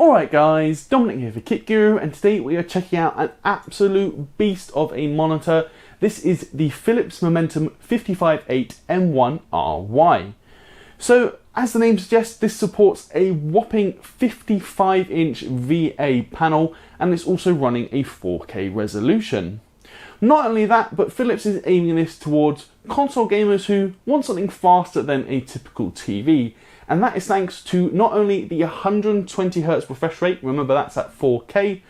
Alright guys, Dominic here for Kit Guru, and today we are checking out an absolute beast of a monitor. This is the Philips Momentum 55.8 M1RY. So, as the name suggests, this supports a whopping 55-inch VA panel, and it's also running a 4K resolution. Not only that, but Philips is aiming this towards console gamers who want something faster than a typical TV. And that is thanks to not only the 120Hz refresh rate, remember that's at 4K,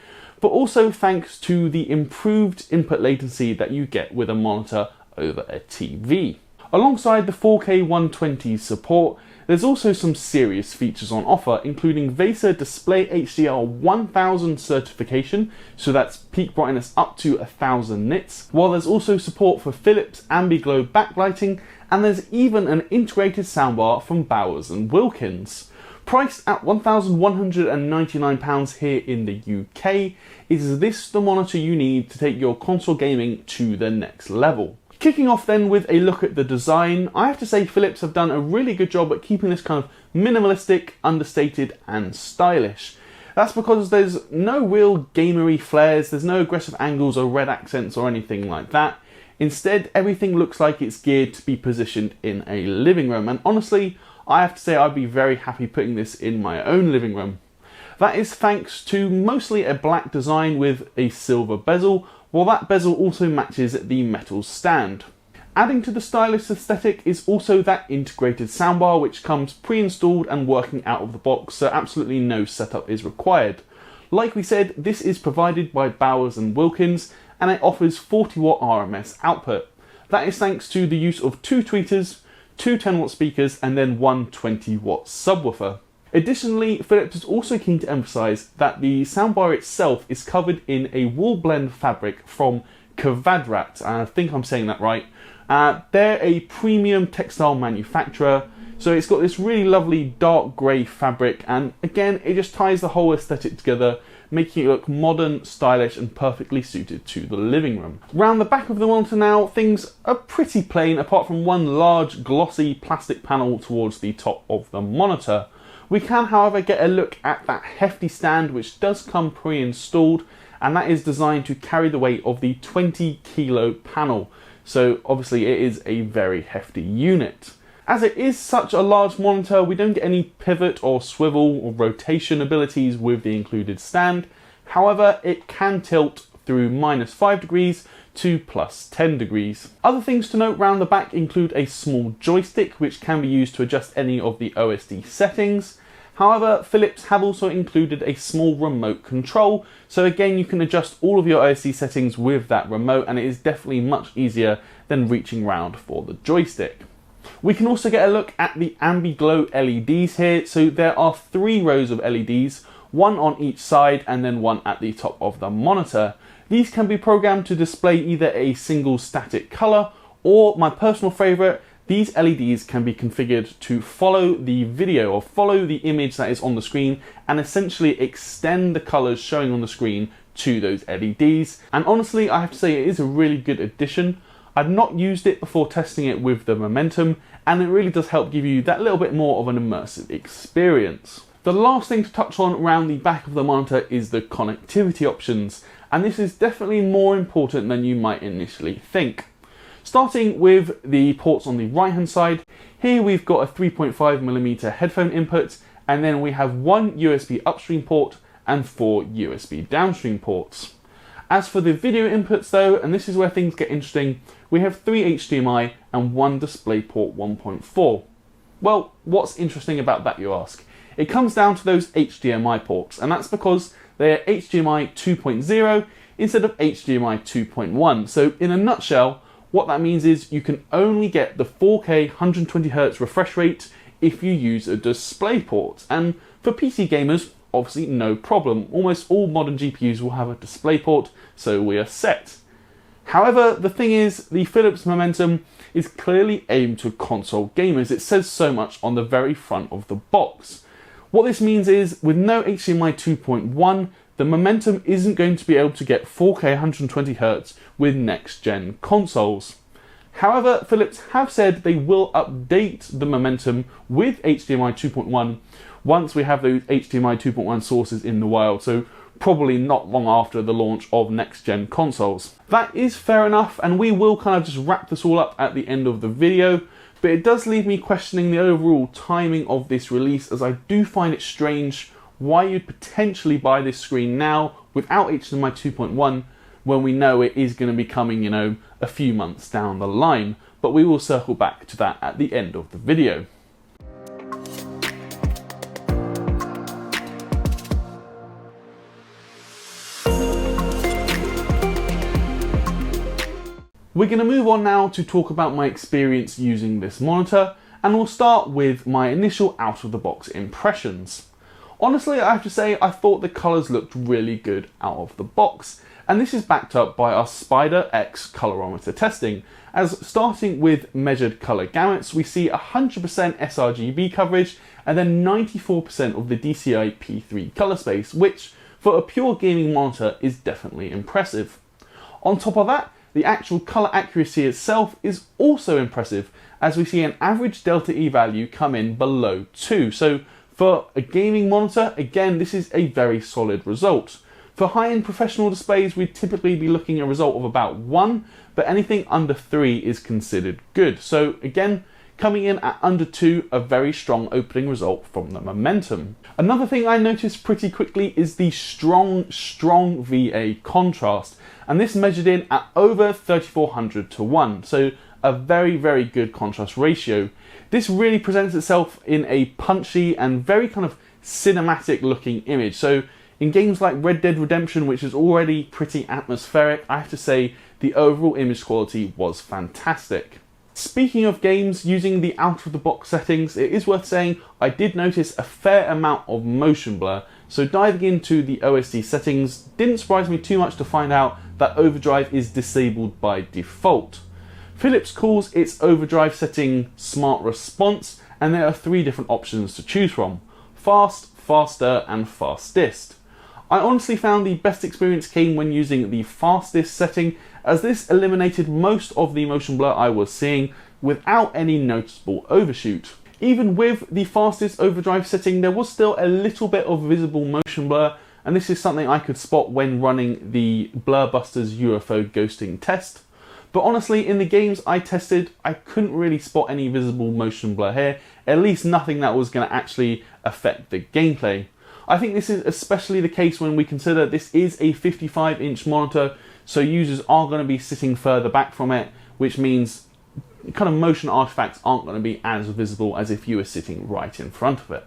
but also thanks to the improved input latency that you get with a monitor over a TV. Alongside the 4K 120 support, there's also some serious features on offer, including Vega Display HDR 1000 certification, so that's peak brightness up to 1000 nits, while there's also support for Philips Ambiglow backlighting, and there's even an integrated soundbar from Bowers & Wilkins. Priced at £1,199 here in the UK, is this the monitor you need to take your console gaming to the next level? Kicking off then with a look at the design, I have to say Philips have done a really good job at keeping this kind of minimalistic, understated and stylish. That's because there's no real gamery flares, there's no aggressive angles or red accents or anything like that. Instead, everything looks like it's geared to be positioned in a living room, and honestly, I have to say I'd be very happy putting this in my own living room. That is thanks to mostly a black design with a silver bezel, while that bezel also matches the metal stand. Adding to the stylish aesthetic is also that integrated soundbar, which comes pre-installed and working out of the box, so absolutely no setup is required. Like we said, this is provided by Bowers & Wilkins, and it offers 40W RMS output. That is thanks to the use of two tweeters, two 10W speakers, and then one 20W subwoofer. Additionally, Philips is also keen to emphasise that the soundbar itself is covered in a wool blend fabric from Kvadrat, and I think I'm saying that right. They're a premium textile manufacturer, so it's got this really lovely dark grey fabric, and again, it just ties the whole aesthetic together, making it look modern, stylish and perfectly suited to the living room. Round the back of the monitor now, things are pretty plain apart from one large glossy plastic panel towards the top of the monitor. We can, however, get a look at that hefty stand, which does come pre-installed, and that is designed to carry the weight of the 20 kilo panel. So obviously it is a very hefty unit. As it is such a large monitor, we don't get any pivot or swivel or rotation abilities with the included stand. However, it can tilt through -5 degrees to +10 degrees. Other things to note round the back include a small joystick which can be used to adjust any of the OSD settings. However, Philips have also included a small remote control, so again you can adjust all of your OSD settings with that remote, and it is definitely much easier than reaching round for the joystick. We can also get a look at the Ambiglow LEDs here. So there are 3 rows of LEDs, one on each side and then one at the top of the monitor. These can be programmed to display either a single static color, or my personal favorite, these LEDs can be configured to follow the video or follow the image that is on the screen and essentially extend the colors showing on the screen to those LEDs. And honestly, I have to say it is a really good addition. I've not used it before testing it with the Momentum, and it really does help give you that little bit more of an immersive experience. The last thing to touch on around the back of the monitor is the connectivity options, and this is definitely more important than you might initially think. Starting with the ports on the right hand side, here we've got a 3.5mm headphone input, and then we have one USB upstream port and 4 USB downstream ports. As for the video inputs though, and this is where things get interesting, we have 3 HDMI and 1 DisplayPort 1.4. Well, what's interesting about that, you ask? It comes down to those HDMI ports, and that's because they're HDMI 2.0 instead of HDMI 2.1. So in a nutshell, what that means is you can only get the 4K 120Hz refresh rate if you use a DisplayPort. And for PC gamers, obviously no problem. Almost all modern GPUs will have a DisplayPort, so we are set. However, the thing is, the Philips Momentum is clearly aimed to console gamers. It says so much on the very front of the box. What this means is, with no HDMI 2.1, the Momentum isn't going to be able to get 4K 120Hz with next-gen consoles. However, Philips have said they will update the Momentum with HDMI 2.1 once we have those HDMI 2.1 sources in the wild, so probably not long after the launch of next-gen consoles. That is fair enough, and we will kind of just wrap this all up at the end of the video, but it does leave me questioning the overall timing of this release, as I do find it strange why you'd potentially buy this screen now without HDMI 2.1 when we know it is going to be coming, you know, a few months down the line. But we will circle back to that at the end of the video. We're going to move on now to talk about my experience using this monitor, and we'll start with my initial out-of-the-box impressions. Honestly, I have to say I thought the colours looked really good out of the box, and this is backed up by our Spider X colorimeter testing, as starting with measured colour gamuts, we see 100% sRGB coverage and then 94% of the DCI P3 colour space, which for a pure gaming monitor is definitely impressive. On top of that, the actual colour accuracy itself is also impressive, as we see an average delta E value come in below 2. So for a gaming monitor, again, this is a very solid result. For high-end professional displays, we'd typically be looking at a result of about 1, but anything under 3 is considered good. So again, coming in at under 2, a very strong opening result from the Momentum. Another thing I noticed pretty quickly is the strong VA contrast, and this measured in at over 3400 to 1, so a very good contrast ratio. This really presents itself in a punchy and very kind of cinematic looking image. So in games like Red Dead Redemption, which is already pretty atmospheric, I have to say the overall image quality was fantastic. Speaking of games using the out-of-the-box settings, it is worth saying I did notice a fair amount of motion blur, so diving into the OSD settings didn't surprise me too much to find out that overdrive is disabled by default. Philips calls its overdrive setting Smart Response, and there are 3 different options to choose from: fast, faster and fastest. I honestly found the best experience came when using the fastest setting, as this eliminated most of the motion blur I was seeing without any noticeable overshoot. Even with the fastest overdrive setting, there was still a little bit of visible motion blur, and this is something I could spot when running the Blurbusters UFO ghosting test. But honestly, in the games I tested, I couldn't really spot any visible motion blur here, at least nothing that was going to actually affect the gameplay. I think this is especially the case when we consider this is a 55-inch monitor, so users are going to be sitting further back from it, which means kind of motion artifacts aren't going to be as visible as if you were sitting right in front of it.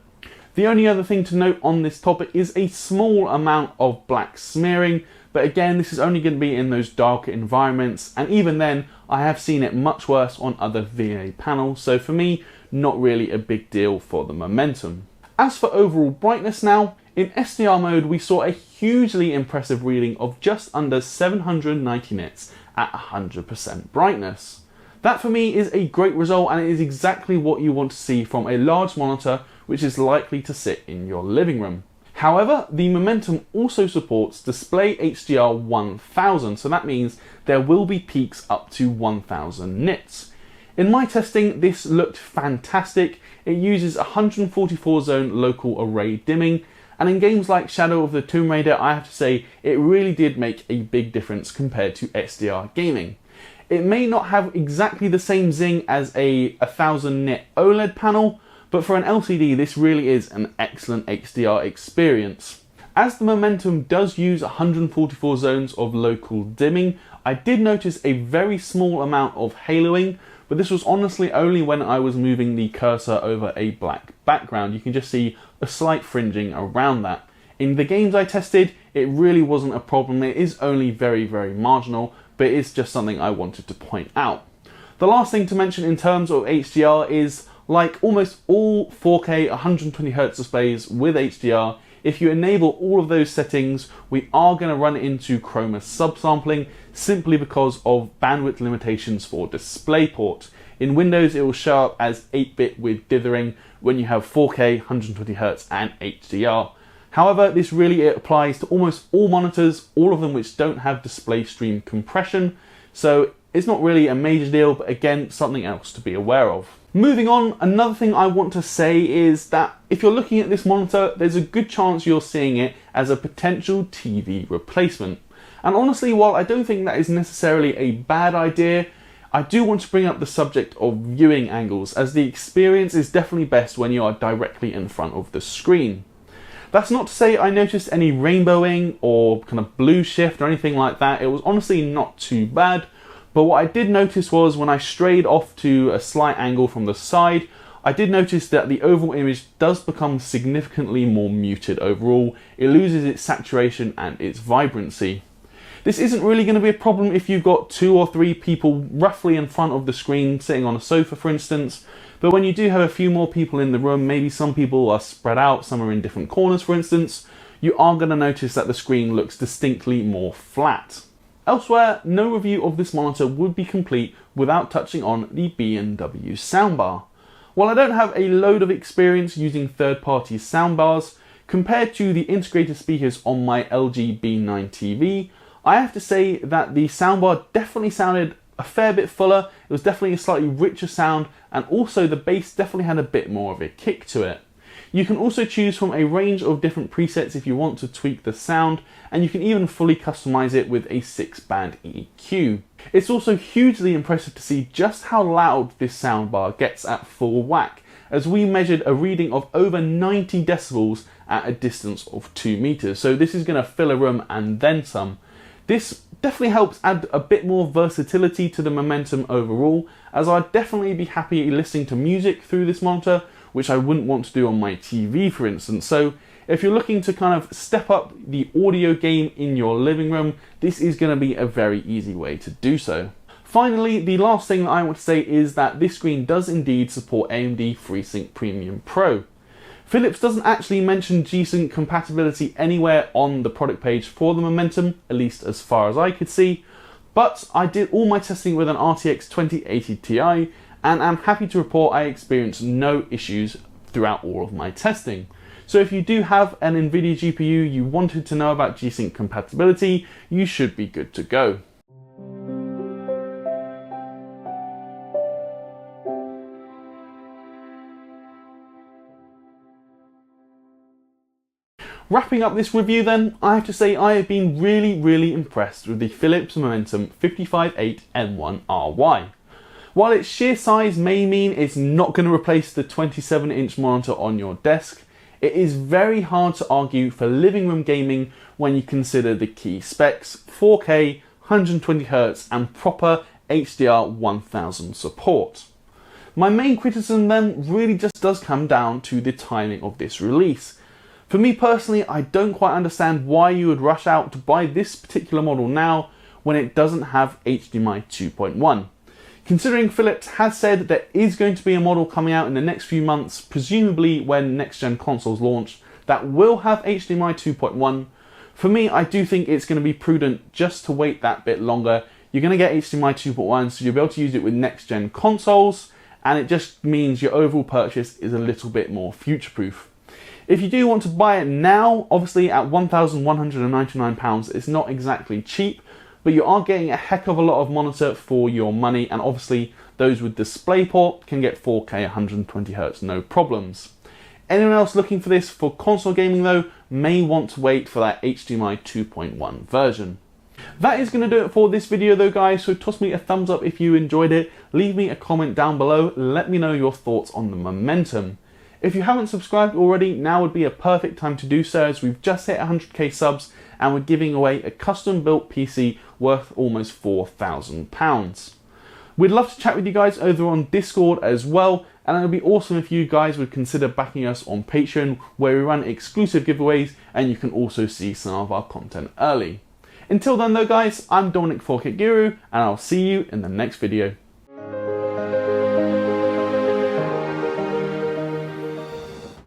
The only other thing to note on this topic is a small amount of black smearing, but again, this is only going to be in those darker environments, and even then, I have seen it much worse on other VA panels, so for me, not really a big deal for the Momentum. As for overall brightness now, in SDR mode we saw a hugely impressive reading of just under 790 nits at 100% brightness. That for me is a great result, and it is exactly what you want to see from a large monitor which is likely to sit in your living room. However, the Momentum also supports display HDR 1000, so that means there will be peaks up to 1000 nits. In my testing, this looked fantastic. It uses 144 zone local array dimming, and in games like Shadow of the Tomb Raider, I have to say it really did make a big difference compared to SDR gaming. It may not have exactly the same zing as a 1000 nit OLED panel, but for an LCD this really is an excellent HDR experience. As the Momentum does use 144 zones of local dimming, I did notice a very small amount of haloing, but this was honestly only when I was moving the cursor over a black background. You can just see a slight fringing around that. In the games I tested, it really wasn't a problem. It is only very marginal, but it is just something I wanted to point out. The last thing to mention in terms of HDR is, like almost all 4K 120Hz displays with HDR, if you enable all of those settings, we are going to run into chroma subsampling simply because of bandwidth limitations for DisplayPort. In Windows, it will show up as 8-bit with dithering when you have 4K, 120Hz and HDR. However, this really applies to almost all monitors, all of them which don't have display stream compression, so it's not really a major deal, but again, something else to be aware of. Moving on, another thing I want to say is that if you're looking at this monitor, there's a good chance you're seeing it as a potential TV replacement. And honestly, while I don't think that is necessarily a bad idea, I do want to bring up the subject of viewing angles, as the experience is definitely best when you are directly in front of the screen. That's not to say I noticed any rainbowing or kind of blue shift or anything like that. It was honestly not too bad. But what I did notice was when I strayed off to a slight angle from the side, I did notice that the overall image does become significantly more muted overall. It loses its saturation and its vibrancy. This isn't really going to be a problem if you've got 2 or 3 people roughly in front of the screen sitting on a sofa, for instance. But when you do have a few more people in the room, maybe some people are spread out, some are in different corners, for instance, you are going to notice that the screen looks distinctly more flat. Elsewhere, no review of this monitor would be complete without touching on the B&W soundbar. While I don't have a load of experience using third-party soundbars, compared to the integrated speakers on my LG B9 TV, I have to say that the soundbar definitely sounded a fair bit fuller. It was definitely a slightly richer sound, and also the bass definitely had a bit more of a kick to it. You can also choose from a range of different presets if you want to tweak the sound, and you can even fully customize it with a 6-band EQ. It's also hugely impressive to see just how loud this soundbar gets at full whack, as we measured a reading of over 90 decibels at a distance of 2 meters. So this is going to fill a room and then some. This definitely helps add a bit more versatility to the momentum overall, as I'd definitely be happy listening to music through this monitor, which I wouldn't want to do on my TV, for instance. So if you're looking to kind of step up the audio game in your living room, this is going to be a very easy way to do so. Finally, the last thing that I want to say is that this screen does indeed support AMD FreeSync Premiere Pro. Philips doesn't actually mention G-Sync compatibility anywhere on the product page for the Momentum, at least as far as I could see, but I did all my testing with an RTX 2080 Ti, and I'm happy to report I experienced no issues throughout all of my testing. So if you do have an Nvidia GPU you wanted to know about G-Sync compatibility, you should be good to go. Wrapping up this review then, I have to say I have been really impressed with the Philips Momentum 55.8 M1RY. While its sheer size may mean it's not going to replace the 27-inch monitor on your desk, it is very hard to argue for living room gaming when you consider the key specs, 4K, 120Hz and proper HDR 1000 support. My main criticism then really just does come down to the timing of this release. For me personally, I don't quite understand why you would rush out to buy this particular model now when it doesn't have HDMI 2.1. Considering Philips has said there is going to be a model coming out in the next few months, presumably when next-gen consoles launch, that will have HDMI 2.1, for me I do think it's going to be prudent just to wait that bit longer. You're going to get HDMI 2.1, so you'll be able to use it with next-gen consoles, and it just means your overall purchase is a little bit more future-proof. If you do want to buy it now, obviously at £1,199, it's not exactly cheap, but you are getting a heck of a lot of monitor for your money, and obviously those with DisplayPort can get 4K 120Hz no problems. Anyone else looking for this for console gaming though may want to wait for that HDMI 2.1 version. That is going to do it for this video though guys, so toss me a thumbs up if you enjoyed it, leave me a comment down below, let me know your thoughts on the Momentum. If you haven't subscribed already, now would be a perfect time to do so, as we've just hit 100k subs and we're giving away a custom built PC worth almost £4,000. We'd love to chat with you guys over on Discord as well, and it would be awesome if you guys would consider backing us on Patreon, where we run exclusive giveaways and you can also see some of our content early. Until then though guys, I'm Dominic 4K Guru, and I'll see you in the next video.